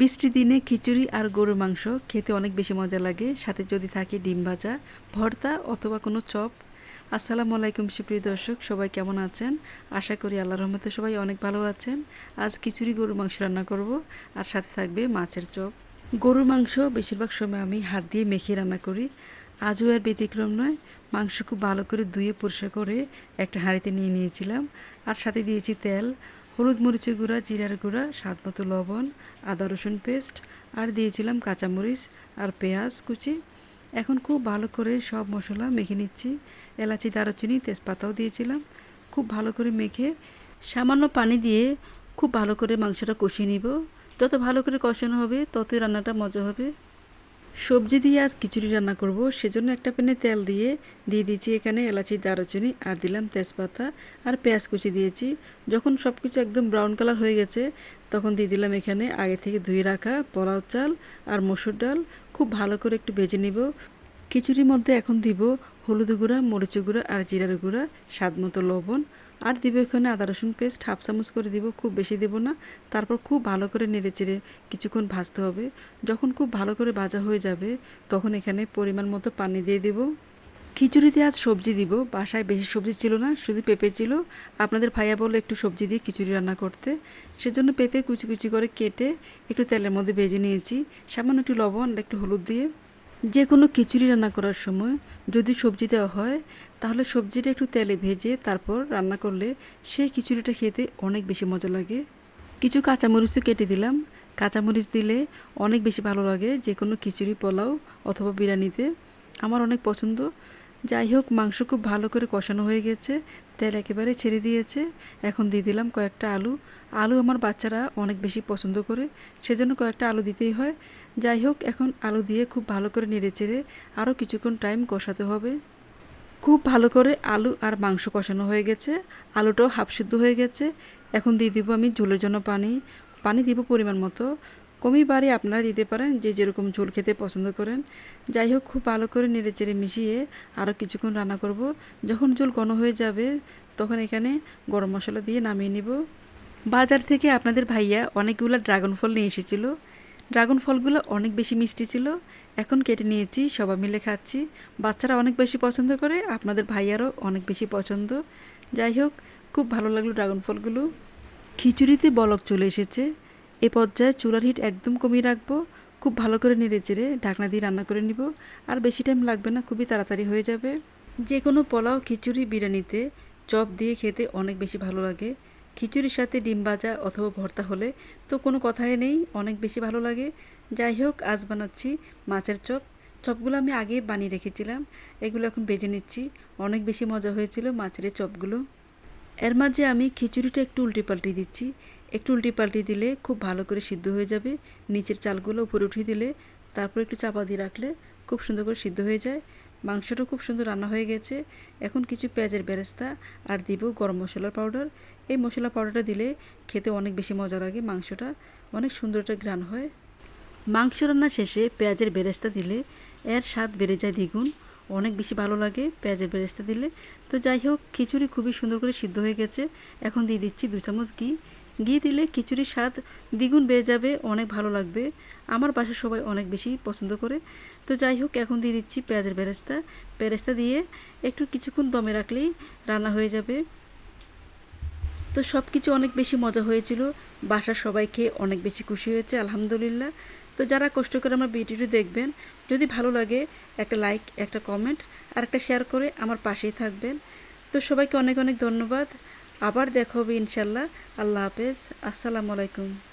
বৃষ্টির দিনে খিচুড়ি আর গরুর মাংস খেতে অনেক বেশি মজা লাগে, সাথে যদি থাকে ডিম ভাজা, ভর্তা অথবা কোনো চপ। আসসালামু আলাইকুম সুপ্রিয় দর্শক, সবাই কেমন আছেন? আশা করি আল্লাহর রহমতে সবাই অনেক ভালো আছেন। আজ খিচুড়ি গরুর মাংস রান্না করব, আর সাথে থাকবে মাছের চপ। গরুর মাংস বেশিরভাগ সময় আমি হাত দিয়ে মেখে রান্না করি। আজও আর ব্যতিক্রম নয়। মাংস খুব ভালো করে ধুয়ে পরিষ্কার করে একটা হাঁড়িতে নিয়ে নিয়েছিলাম, আর সাথে দিয়েছি তেল, হলুদ মরিচের গুঁড়া, জিরার গুঁড়া, স্বাদ মতো লবণ, আদা রসুন পেস্ট, আর দিয়েছিলাম কাঁচামরিচ আর পেঁয়াজ কুচি। এখন খুব ভালো করে সব মশলা মেখে নিচ্ছি। এলাচি, দারুচিনি, তেজপাতাও দিয়েছিলাম। খুব ভালো করে মেখে সামান্য পানি দিয়ে খুব ভালো করে মাংসটা কষিয়ে নিব। যত ভালো করে কষানো হবে ততই রান্নাটা মজা হবে। সবজি দিয়ে আজ খিচুড়ি রান্না করব, সেজন্য একটা প্যানে তেল দিয়ে দিয়েছি এখানে এলাচি, দারুচিনি, আর দিলাম তেজপাতা আর পেঁয়াজ কুচি দিয়েছি। যখন সব কিছু একদম ব্রাউন কালার হয়ে গেছে তখন দিয়ে দিলাম এখানে আগে থেকে ধুয়ে রাখা পোলাও চাল আর মসুর ডাল। খুব ভালো করে একটু ভেজে নিব। খিচুড়ির মধ্যে এখন দিব হলুদ গুঁড়া, মরিচ গুঁড়া আর জিরার গুঁড়া, স্বাদ মতো লবণ, আর দিব এখানে আদা রসুন পেস্ট হাফ চামচ করে দিব, খুব বেশি দেব না। তারপর খুব ভালো করে নেড়ে চেড়ে কিছুক্ষণ ভাজতে হবে। যখন খুব ভালো করে ভাজা হয়ে যাবে তখন এখানে পরিমাণ মতো পানি দিয়ে দেব। খিচুড়িতে আজ সবজি দিব, বাসায় বেশি সবজি ছিল না, শুধু পেঁপে ছিল। আপনাদের ভাইয়া বললো একটু সবজি দিয়ে খিচুড়ি রান্না করতে, সেজন্য পেঁপে কুচি কুচি করে কেটে একটু তেলের মধ্যে ভেজে নিয়েছি, সামান্য একটু লবণ আর একটু হলুদ দিয়ে। যে কোনো খিচুড়ি রান্না করার সময় যদি সবজি দেওয়া হয় তাহলে সবজিটা একটু তেলে ভেজে তারপর রান্না করলে সেই খিচুড়িটা খেতে অনেক বেশি মজা লাগে। কিছু কাঁচামরিচও কেটে দিলাম। কাঁচামরিচ দিলে অনেক বেশি ভালো লাগে যে কোনো খিচুড়ি, পোলাও অথবা বিরিয়ানিতে। আমার অনেক পছন্দ। যাই হোক, মাংস খুব ভালো করে কষানো হয়ে গেছে, তেল একেবারে ছেড়ে দিয়েছে। এখন দিয়ে দিলাম কয়েকটা আলু। আলু আমার বাচ্চারা অনেক বেশি পছন্দ করে, সেজন্য কয়েকটা আলু দিতেই হয়। যাই হোক, এখন আলু দিয়ে খুব ভালো করে নেড়ে চেড়ে আরও কিছুক্ষণ টাইম কষাতে হবে। খুব ভালো করে আলু আর মাংস কষানো হয়ে গেছে, আলুটাও হাফ সিদ্ধ হয়ে গেছে। এখন দিয়ে দিব আমি ঝোলের জন্য পানি। পানি দিব পরিমাণ মতো, কমই বাড়ি আপনারা দিতে পারেন যে যেরকম ঝোল খেতে পছন্দ করেন। যাই হোক, খুব ভালো করে নেড়ে চেড়ে মিশিয়ে আরও কিছুক্ষণ রান্না করব। যখন ঝোল ঘন হয়ে যাবে তখন এখানে গরম মশলা দিয়ে নামিয়ে নিব। বাজার থেকে আপনাদের ভাইয়া অনেকগুলো ড্রাগন ফল নিয়ে এসেছিল। ড্রাগন ফলগুলো অনেক বেশি মিষ্টি ছিল। এখন কেটে নিয়েছি, সবাই মিলে খাচ্ছি। বাচ্চারা অনেক বেশি পছন্দ করে, আপনাদের ভাইয়ারও অনেক বেশি পছন্দ। যাই হোক, খুব ভালো লাগলো ড্রাগন ফলগুলো। খিচুড়িতে বলক চলে এসেছে। এ পর্যায়ে চুলার হিট একদম কমিয়ে রাখবো। খুব ভালো করে নেড়ে চেড়ে ঢাকনা দিয়ে রান্না করে নিব। আর বেশি টাইম লাগবে না, খুবই তাড়াতাড়ি হয়ে যাবে। যে কোনো পোলাও, খিচুড়ি, বিরিয়ানিতে চপ দিয়ে খেতে অনেক বেশি ভালো লাগে। খিচুড়ির সাথে ডিম ভাজা অথবা ভর্তা হলে তো কোনো কথাই নেই, অনেক বেশি ভালো লাগে। যাই হোক, আজ বানাচ্ছি মাছের চপ। চপগুলো আমি আগে বানিয়ে রেখেছিলাম, এগুলো এখন ভেজে নিচ্ছি। অনেক বেশি মজা হয়েছিল মাছের এই চপগুলো। এর মাঝে আমি খিচুড়িটা একটু উল্টে পাল্টে দিচ্ছি। একটু উল্টে পাল্টে দিলে খুব ভালো করে সিদ্ধ হয়ে যাবে। নিচের চালগুলো উপরে উঠিয়ে দিলে তারপর একটু চাপা দিয়ে রাখলে খুব সুন্দর করে সিদ্ধ হয়ে যায়। মাংসটা খুব সুন্দর রান্না হয়ে গেছে। এখন কিছু পেঁয়াজের বেরেস্তা আর দিব গরম মশলার পাউডার। এই মশলা পাউডারটা দিলে খেতে অনেক বেশি মজা লাগে, মাংসটা অনেক সুন্দর একটা ঘ্রাণ হয়। মাংস রান্না শেষে পেঁয়াজের বেরেস্তা দিলে এর স্বাদ বেড়ে যায় দ্বিগুণ, অনেক বেশি ভালো লাগে পেঁয়াজের বেরেস্তা দিলে। তো যাই হোক, খিচুড়ি খুবই সুন্দর করে সিদ্ধ হয়ে গেছে। এখন দিয়ে দিচ্ছি 2 চামচ ঘি। ঘি দিলে খিচুড়ির স্বাদ দ্বিগুণ বেড়ে যাবে, অনেক ভালো লাগবে। আমার বাসার সবাই অনেক বেশি পছন্দ করে। তো যাই হোক, এখন দিয়ে দিচ্ছি পেঁয়াজের বেরেস্তা। বেরেস্তা দিয়ে একটু কিছুক্ষণ দমে রাখলেই রান্না হয়ে যাবে। তো সব কিছু অনেক বেশি মজা হয়েছিল। বাসার সবাই খেয়ে অনেক বেশি খুশি হয়েছে, আলহামদুলিল্লাহ। তো যারা কষ্ট করে আমার ভিডিওটি দেখবেন, যদি ভালো লাগে একটা লাইক, একটা কমেন্ট আর একটা শেয়ার করে আমার পাশেই থাকবেন। তো সবাইকে অনেক অনেক ধন্যবাদ। আবার দেখা হবে ইনশাল্লাহ। আল্লাহ হাফেজ। আসসালামু আলাইকুম।